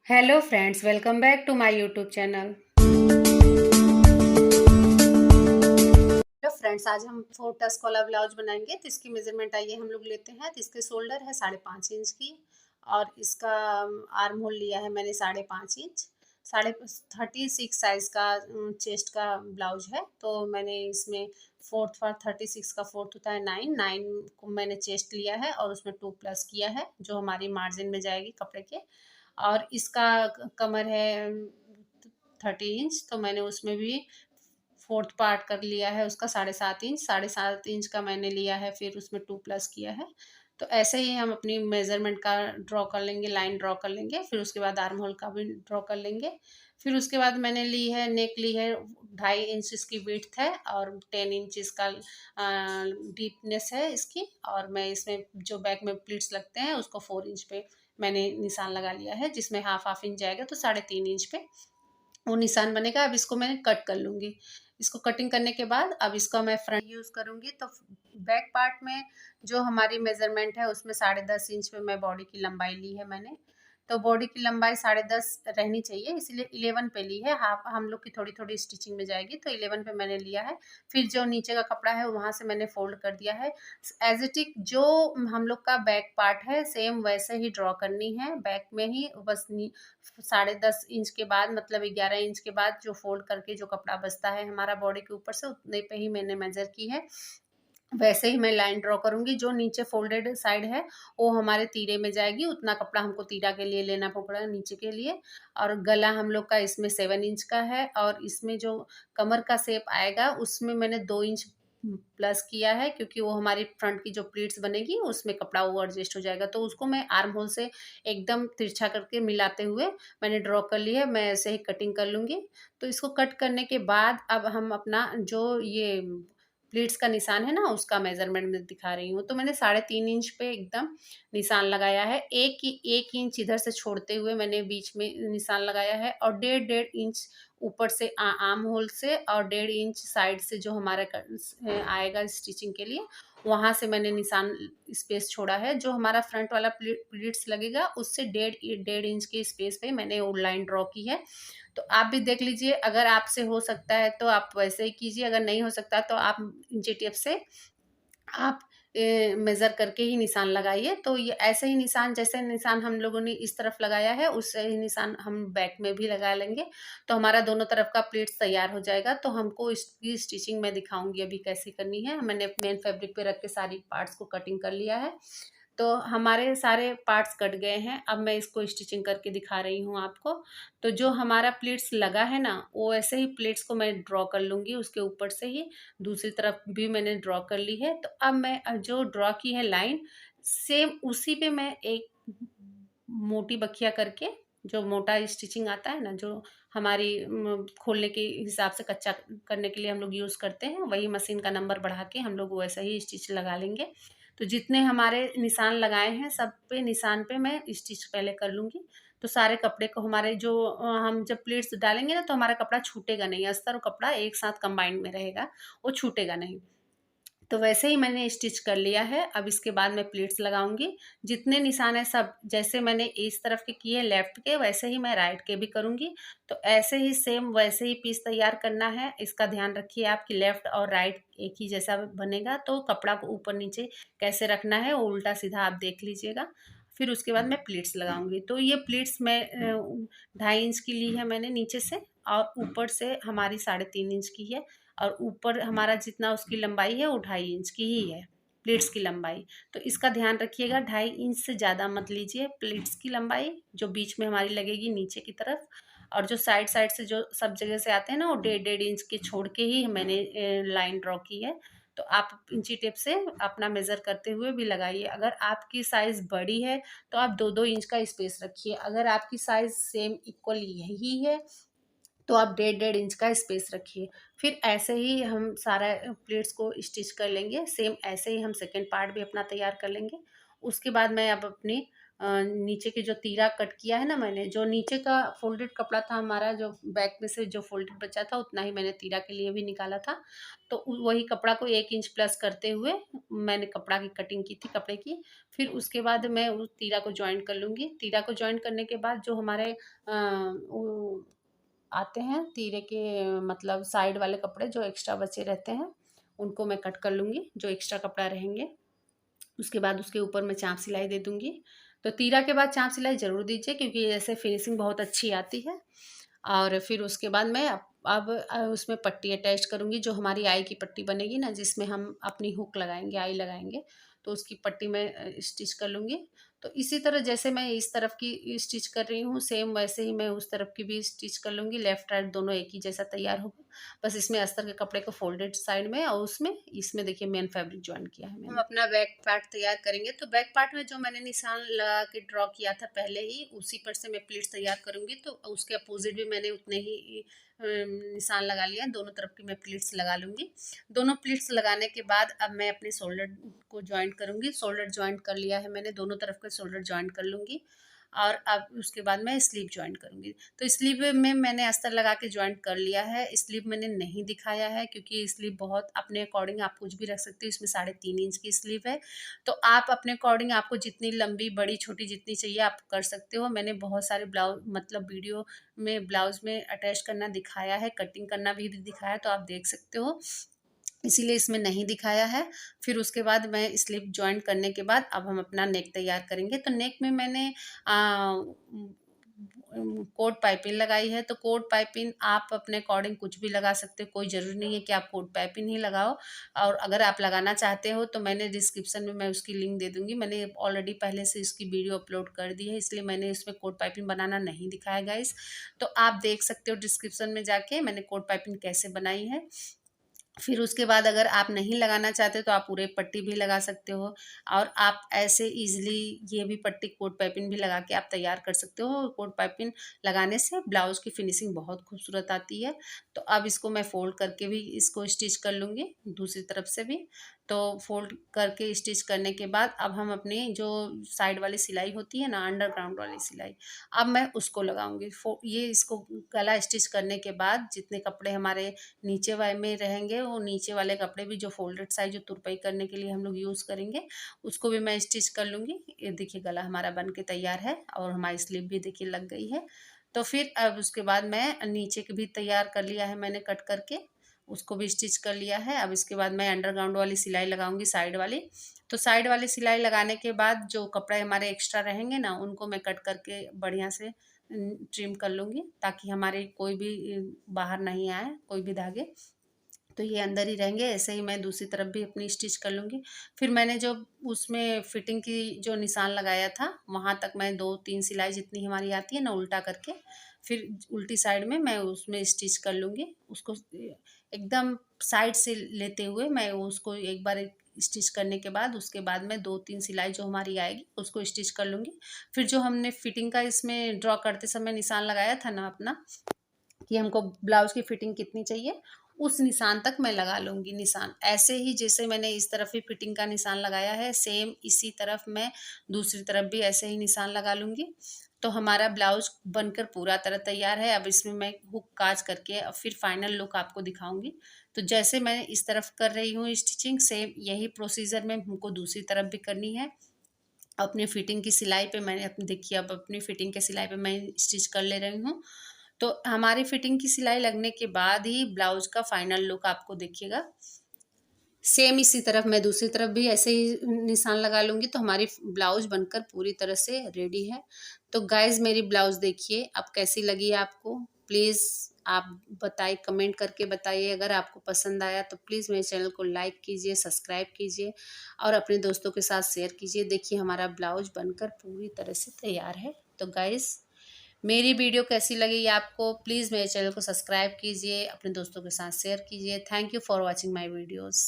Hello friends, welcome back to my YouTube channel. Hello friends, आज हम 4 Tux वाला blouse बनाएंगे। तो इसकी मेजरमेंट आइए हम लोग लेते हैं। तो इसके शोल्डर है 5.5 इंच की, और इसका आर्म होल लिया है मैंने 5.5 इंच। 36 साइज का चेस्ट का ब्लाउज है। तो मैंने इसमें फोर्थ फॉर 36 का फोर्थ होता है 9 को मैंने चेस्ट लिया है, और उसमें 2 प्लस किया है जो हमारी मार्जिन में जाएगी कपड़े के। और इसका कमर है 30 इंच, तो मैंने उसमें भी फोर्थ पार्ट कर लिया है उसका 7.5 इंच। 7.5 इंच का मैंने लिया है, फिर उसमें 2 प्लस किया है। तो ऐसे ही हम अपनी मेजरमेंट का ड्रॉ कर लेंगे, लाइन ड्रॉ कर लेंगे। फिर उसके बाद आर्म होल का भी ड्रॉ कर लेंगे। फिर उसके बाद मैंने ली है नेक, ली है 2.5 इंच इसकी विड्थ है, और 10 इंच इसका डीपनेस है इसकी। और मैं इसमें जो बैक में प्लीट्स लगते हैं उसको 4 इंच पे मैंने निशान लगा लिया है, जिसमें हाफ इंच जाएगा, तो 3.5 इंच पे वो निशान बनेगा। अब इसको मैं कट कर लूँगी। इसको कटिंग करने के बाद अब इसका मैं फ्रंट यूज़ करूँगी। तो बैक पार्ट में जो हमारी मेज़रमेंट है उसमें 10.5 इंच पे मैं बॉडी की लंबाई ली है मैंने। तो बॉडी की लंबाई 10.5 रहनी चाहिए, इसलिए 11 पे ली है। हाफ हम लोग की थोड़ी-थोड़ी स्टिचिंग में जाएगी, तो 11 पे मैंने लिया है। फिर जो नीचे का कपड़ा है वहाँ से मैंने फ़ोल्ड कर दिया है। एज़ इट इज़ जो हम लोग का बैक पार्ट है सेम वैसे ही ड्रॉ करनी है, बैक में ही बस 10.5 इंच के बाद, मतलब 11 इंच के बाद जो फोल्ड करके जो कपड़ा बचता है हमारा बॉडी के ऊपर से, उतने पे ही मैंने मेजर की है। वैसे ही मैं लाइन ड्रॉ करूंगी। जो नीचे फोल्डेड साइड है वो हमारे तीरे में जाएगी, उतना कपड़ा हमको तीरा के लिए लेना पड़ा नीचे के लिए। और गला हम लोग का इसमें 7 इंच का है, और इसमें जो कमर का शेप आएगा उसमें मैंने 2 इंच प्लस किया है, क्योंकि वो हमारी फ्रंट की जो प्लीट्स बनेगी उसमें कपड़ा वो एडजस्ट हो जाएगा। तो उसको मैं आर्म होल से एकदम तिरछा करके मिलाते हुए मैंने ड्रॉ कर ली है। मैं ऐसे ही कटिंग कर लूँगी। तो इसको कट करने के बाद अब हम अपना जो ये प्लीट्स का निशान है ना, उसका मेजरमेंट में दिखा रही हूँ। तो मैंने 3.5 इंच पे एकदम निशान लगाया है। 1 इंच इधर से छोड़ते हुए मैंने बीच में निशान लगाया है, और 1.5 इंच ऊपर से आर्म होल से, और 1.5 इंच साइड से जो हमारा आएगा स्टिचिंग के लिए, वहां से मैंने निशान स्पेस छोड़ा है। जो हमारा फ्रंट वाला प्लीट्स लगेगा उससे 1.5 इंच के स्पेस पे मैंने वो लाइन ड्रॉ की है। तो आप भी देख लीजिए, अगर आपसे हो सकता है तो आप वैसे ही कीजिए, अगर नहीं हो सकता तो आप इंची टेप से आप मेज़र करके ही निशान लगाइए। तो ये ऐसे ही निशान, जैसे निशान हम लोगों ने इस तरफ लगाया है उससे ही निशान हम बैक में भी लगा लेंगे। तो हमारा दोनों तरफ का प्लीट्स तैयार हो जाएगा। तो हमको इसकी स्टिचिंग मैं दिखाऊंगी अभी कैसे करनी है। मैंने मेन फैब्रिक पे रख के सारी पार्ट्स को कटिंग कर लिया है। तो हमारे सारे पार्ट्स कट गए हैं। अब मैं इसको स्टिचिंग करके दिखा रही हूँ आपको। तो जो हमारा प्लीट्स लगा है ना, वो ऐसे ही प्लीट्स को मैं ड्रॉ कर लूँगी उसके ऊपर से ही। दूसरी तरफ भी मैंने ड्रॉ कर ली है। तो अब मैं जो ड्रॉ की है लाइन, सेम उसी पे मैं एक मोटी बखिया करके, जो मोटा स्टिचिंग आता है ना, जो हमारी खोलने के हिसाब से कच्चा करने के लिए हम लोग यूज़ करते हैं, वही मशीन का नंबर बढ़ा के हम लोग वैसा ही स्टिच लगा लेंगे। तो जितने हमारे निशान लगाए हैं सब पे निशान पे मैं स्टिच पहले कर लूँगी। तो सारे कपड़े को हमारे जो हम जब प्लेट्स डालेंगे ना, तो हमारा कपड़ा छूटेगा नहीं, अस्तर और कपड़ा एक साथ कंबाइंड में रहेगा, वो छूटेगा नहीं। तो वैसे ही मैंने स्टिच कर लिया है। अब इसके बाद मैं प्लीट्स लगाऊंगी। जितने निशान है सब जैसे मैंने इस तरफ के किए लेफ्ट के, वैसे ही मैं राइट के भी करूंगी। तो ऐसे ही सेम वैसे ही पीस तैयार करना है। इसका ध्यान रखिए आप कि लेफ्ट और राइट एक ही जैसा बनेगा। तो कपड़ा को ऊपर नीचे कैसे रखना है वो उल्टा सीधा आप देख लीजिएगा। फिर उसके बाद मैं प्लीट्स लगाऊंगी। तो ये प्लीट्स मैं 2.5 इंच की ली है मैंने नीचे से, और ऊपर से हमारी 3.5 इंच की है। और ऊपर हमारा जितना उसकी लंबाई है वो 2.5 इंच की ही है, प्लेट्स की लंबाई। तो इसका ध्यान रखिएगा, 2.5 इंच से ज़्यादा मत लीजिए प्लेट्स की लंबाई, जो बीच में हमारी लगेगी नीचे की तरफ। और जो साइड साइड से जो सब जगह से आते हैं ना, वो 1.5 इंच के छोड़ के ही मैंने लाइन ड्रॉ की है। तो आप इंची टेप से अपना मेज़र करते हुए भी लगाइए। अगर आपकी साइज़ बड़ी है तो आप 2-2 इंच का स्पेस रखिए। अगर आपकी साइज़ सेम इक्वल यही है तो आप 1.5-1.5 इंच का स्पेस रखिए। फिर ऐसे ही हम सारा प्लेट्स को स्टिच कर लेंगे। सेम ऐसे ही हम सेकेंड पार्ट भी अपना तैयार कर लेंगे। उसके बाद मैं अब अपनी नीचे के जो तीरा कट किया है ना मैंने, जो नीचे का फोल्डेड कपड़ा था हमारा, जो बैक में से जो फोल्डेड बचा था उतना ही मैंने तीरा के लिए भी निकाला था। तो वही कपड़ा को 1 इंच प्लस करते हुए मैंने कपड़ा की कटिंग की थी कपड़े की। फिर उसके बाद मैं उस तीरा को जॉइंट कर लूँगी। तीरा को जॉइंट करने के बाद जो हमारे वो आते हैं तीरे के मतलब साइड वाले कपड़े जो एक्स्ट्रा बचे रहते हैं, उनको मैं कट कर लूँगी, जो एक्स्ट्रा कपड़ा रहेंगे। उसके बाद उसके ऊपर मैं चाँप सिलाई दे दूँगी। तो तीरा के बाद चाँप सिलाई ज़रूर दीजिए, क्योंकि ऐसे फिनिशिंग बहुत अच्छी आती है। और फिर उसके बाद मैं अब उसमें पट्टी अटैच करूँगी, जो हमारी आई की पट्टी बनेगी ना, जिसमें हम अपनी हुक लगाएँगे, आई लगाएँगे, तो उसकी पट्टी मैं स्टिच कर लूँगी। तो इसी तरह जैसे मैं इस तरफ की स्टिच कर रही हूँ, सेम वैसे ही मैं उस तरफ की भी स्टिच कर लूँगी। लेफ्ट राइट दोनों एक ही जैसा तैयार होगा। बस इसमें अस्तर के कपड़े को फोल्डेड साइड में और उसमें इसमें देखिए मेन फैब्रिक जॉइन किया है मैंने। हम अपना बैक पार्ट तैयार करेंगे। तो बैक पार्ट में जो मैंने निशान लगा के ड्रॉ किया था पहले ही, उसी पर से मैं प्लीट्स तैयार करूँगी। तो उसके अपोजिट भी मैंने उतने ही निशान लगा लिया, दोनों तरफ की मैं प्लीट्स लगा लूँगी। दोनों प्लीट्स लगाने के बाद अब मैं अपने शोल्डर को जॉइंट करूँगी। शोल्डर जॉइंट कर लिया है मैंने, दोनों तरफ का शोल्डर जॉइंट कर लूँगी। और अब उसके बाद मैं स्लीव जॉइंट करूँगी। तो स्लीव में मैंने अस्तर लगा के जॉइंट कर लिया है। स्लीव मैंने नहीं दिखाया है, क्योंकि स्लीव बहुत अपने अकॉर्डिंग आप कुछ भी रख सकते हो। इसमें 3.5 इंच की स्लीव है, तो आप अपने अकॉर्डिंग आपको जितनी लंबी बड़ी छोटी जितनी चाहिए आप कर सकते हो। मैंने बहुत सारे ब्लाउज मतलब वीडियो में ब्लाउज में अटैच करना दिखाया है, कटिंग करना भी दिखाया है, तो आप देख सकते हो, इसीलिए इसमें नहीं दिखाया है। फिर उसके बाद मैं स्लीव जॉइंट करने के बाद अब हम अपना नेक तैयार करेंगे। तो नेक में मैंने कोट पाइपिंग लगाई है। तो कोट पाइपिंग आप अपने अकॉर्डिंग कुछ भी लगा सकते हो, कोई ज़रूरी नहीं है कि आप कोट पाइपिंग ही लगाओ। और अगर आप लगाना चाहते हो तो मैंने डिस्क्रिप्शन में मैं उसकी लिंक दे दूँगी। मैंने ऑलरेडी पहले से इसकी वीडियो अपलोड कर दी है, इसलिए मैंने इसमें कोट पाइपिंग बनाना नहीं दिखाया गाइस। तो आप देख सकते हो डिस्क्रिप्शन में जाके मैंने कोट पाइपिंग कैसे बनाई है। फिर उसके बाद अगर आप नहीं लगाना चाहते तो आप पूरे पट्टी भी लगा सकते हो, और आप ऐसे इजीली ये भी पट्टी कोट पाइपिंग भी लगा के आप तैयार कर सकते हो। कोट पाइपिंग लगाने से ब्लाउज की फिनिशिंग बहुत खूबसूरत आती है। तो अब इसको मैं फोल्ड करके भी इसको स्टिच कर लूँगी दूसरी तरफ से भी। तो फोल्ड करके स्टिच करने के बाद अब हम अपनी जो साइड वाली सिलाई होती है ना, अंडरग्राउंड वाली सिलाई, अब मैं उसको लगाऊंगी। ये इसको गला स्टिच करने के बाद जितने कपड़े हमारे नीचे वाले में रहेंगे, वो नीचे वाले कपड़े भी जो फोल्डेड साइज जो तुरपाई करने के लिए हम लोग यूज़ करेंगे, उसको भी मैं स्टिच कर लूँगी। ये देखिए गला हमारा बन के तैयार है और हमारी स्लीव भी देखिए लग गई है। तो फिर अब उसके बाद मैं नीचे के भी तैयार कर लिया है मैंने कट करके, उसको भी स्टिच कर लिया है। अब इसके बाद मैं अंडरग्राउंड वाली सिलाई लगाऊंगी साइड वाली। तो साइड वाली सिलाई लगाने के बाद जो कपड़े हमारे एक्स्ट्रा रहेंगे ना, उनको मैं कट करके बढ़िया से ट्रिम कर लूँगी, ताकि हमारे कोई भी बाहर नहीं आए कोई भी धागे, तो ये अंदर ही रहेंगे। ऐसे ही मैं दूसरी तरफ भी अपनी स्टिच कर लूँगी। फिर मैंने जो उसमें फिटिंग की जो निशान लगाया था, वहाँ तक मैं 2-3 सिलाई जितनी हमारी आती है ना उल्टा करके, फिर उल्टी साइड में मैं उसमें स्टिच कर लूँगी। उसको एकदम साइड से लेते हुए मैं उसको एक बार स्टिच करने के बाद उसके बाद में 2-3 सिलाई जो हमारी आएगी उसको स्टिच कर लूँगी। फिर जो हमने फिटिंग का इसमें ड्रॉ करते समय निशान लगाया था ना अपना, कि हमको ब्लाउज़ की फिटिंग कितनी चाहिए, उस निशान तक मैं लगा लूँगी निशान। ऐसे ही जैसे मैंने इस तरफ भी फिटिंग का निशान लगाया है, सेम इसी तरफ मैं दूसरी तरफ भी ऐसे ही निशान लगा लूँगी। तो हमारा ब्लाउज़ बनकर पूरा तरह तैयार है। अब इसमें मैं हुक काज करके अब फिर फाइनल लुक आपको दिखाऊँगी। तो जैसे मैं इस तरफ कर रही हूँ स्टिचिंग, सेम यही प्रोसीजर में हमको दूसरी तरफ भी करनी है। अपनी फिटिंग की सिलाई पे मैंने अपनी देखिए, अब अपनी फिटिंग के सिलाई पे मैं स्टिच कर ले रही हूँ। तो हमारी फिटिंग की सिलाई लगने के बाद ही ब्लाउज का फाइनल लुक आपको दिखेगा। सेम इसी तरफ मैं दूसरी तरफ भी ऐसे ही निशान लगा लूँगी, तो हमारी ब्लाउज बनकर पूरी तरह से रेडी है। तो गाइज़ मेरी ब्लाउज़ देखिए अब कैसी लगी आपको, प्लीज़ आप बताइए, कमेंट करके बताइए। अगर आपको पसंद आया तो प्लीज़ मेरे चैनल को लाइक कीजिए, सब्सक्राइब कीजिए और अपने दोस्तों के साथ शेयर कीजिए। देखिए हमारा ब्लाउज बनकर पूरी तरह से तैयार है। तो गाइज़ मेरी वीडियो कैसी लगी आपको, प्लीज़ मेरे चैनल को सब्सक्राइब कीजिए, अपने दोस्तों के साथ शेयर कीजिए। Thank you for watching my videos.